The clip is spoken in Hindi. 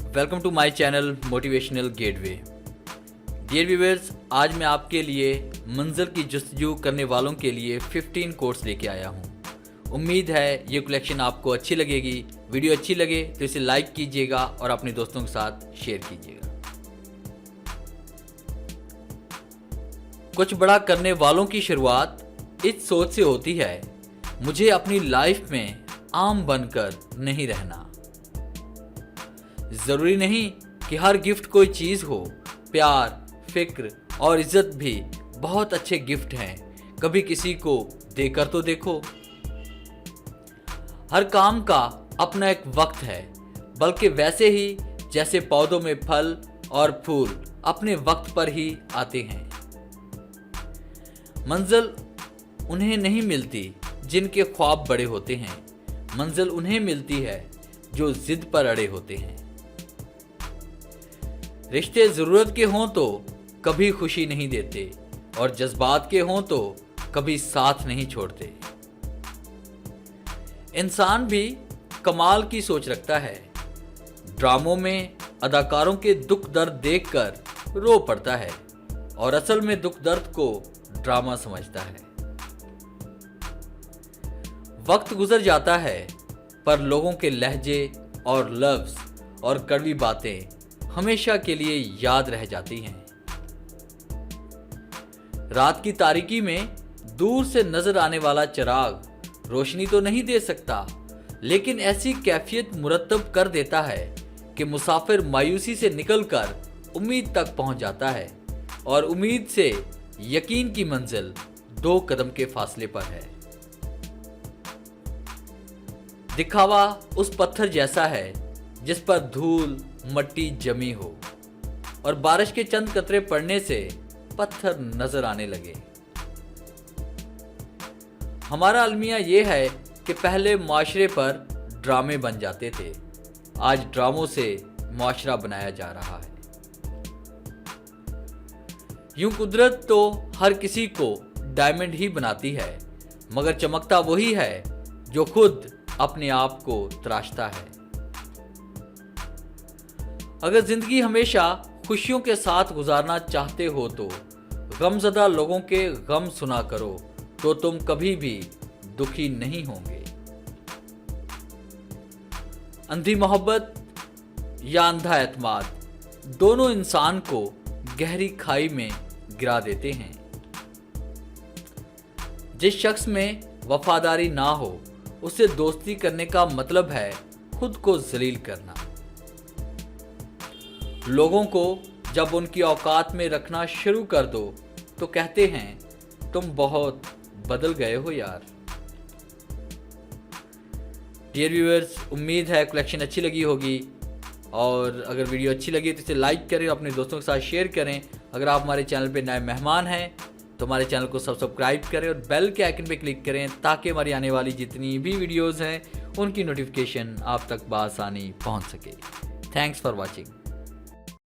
Welcome to my channel motivational gateway. Dear viewers, आज मैं आपके लिए मंजिल की जस्तजू करने वालों के लिए 15 कोट्स लेके आया हूँ। उम्मीद है ये कलेक्शन आपको अच्छी लगेगी। वीडियो अच्छी लगे तो इसे लाइक कीजिएगा और अपने दोस्तों के साथ शेयर कीजिएगा। कुछ बड़ा करने वालों की शुरुआत इस सोच से होती है, मुझे अपनी लाइफ में आम बनकर नहीं रहना। जरूरी नहीं कि हर गिफ्ट कोई चीज हो। प्यार, फिक्र और इज्जत भी बहुत अच्छे गिफ्ट हैं। कभी किसी को देकर तो देखो। हर काम का अपना एक वक्त है, बल्कि वैसे ही जैसे पौधों में फल और फूल अपने वक्त पर ही आते हैं। मंजिल उन्हें नहीं मिलती जिनके ख्वाब बड़े होते हैं। मंजिल उन्हें मिलती है जो जिद पर अड़े होते हैं। रिश्ते जरूरत के हों तो कभी खुशी नहीं देते और जज्बात के हों तो कभी साथ नहीं छोड़ते। इंसान भी कमाल की सोच रखता है। ड्रामों में अदाकारों के दुख दर्द देखकर रो पड़ता है और असल में दुख दर्द को ड्रामा समझता है। वक्त गुजर जाता है पर लोगों के लहजे और लफ्ज और कड़वी बातें हमेशा के लिए याद रह जाती हैं। रात की तारीकी में दूर से नजर आने वाला चिराग रोशनी तो नहीं दे सकता, लेकिन ऐसी कैफियत मुरत्तब कर देता है कि मुसाफिर मायूसी से निकलकर उम्मीद तक पहुंच जाता है और उम्मीद से यकीन की मंजिल 2 कदम के फासले पर है। दिखावा उस पत्थर जैसा है जिस पर धूल मट्टी जमी हो और बारिश के चंद कतरे पड़ने से पत्थर नजर आने लगे। हमारा अलमिया यह है कि पहले मुआशरे पर ड्रामे बन जाते थे, आज ड्रामों से मुआशरा बनाया जा रहा है। यूं कुदरत तो हर किसी को डायमंड ही बनाती है, मगर चमकता वही है जो खुद अपने आप को तराशता है। अगर जिंदगी हमेशा खुशियों के साथ गुजारना चाहते हो तो गमज़दा लोगों के गम सुना करो, तो तुम कभी भी दुखी नहीं होंगे। अंधी मोहब्बत या अंधा एतमाद दोनों इंसान को गहरी खाई में गिरा देते हैं। जिस शख्स में वफादारी ना हो उससे दोस्ती करने का मतलब है खुद को जलील करना। लोगों को जब उनकी औकात में रखना शुरू कर दो तो कहते हैं तुम बहुत बदल गए हो यार। डियर व्यूअर्स, उम्मीद है कलेक्शन अच्छी लगी होगी और अगर वीडियो अच्छी लगी तो इसे लाइक करें, अपने दोस्तों के साथ शेयर करें। अगर आप हमारे चैनल पे नए मेहमान हैं तो हमारे चैनल को सब्सक्राइब करें और बेल के आइकन पे क्लिक करें ताकि हमारी आने वाली जितनी भी वीडियोस हैं उनकी नोटिफिकेशन आप तक बआसानी पहुंच सके। Thanks for watching.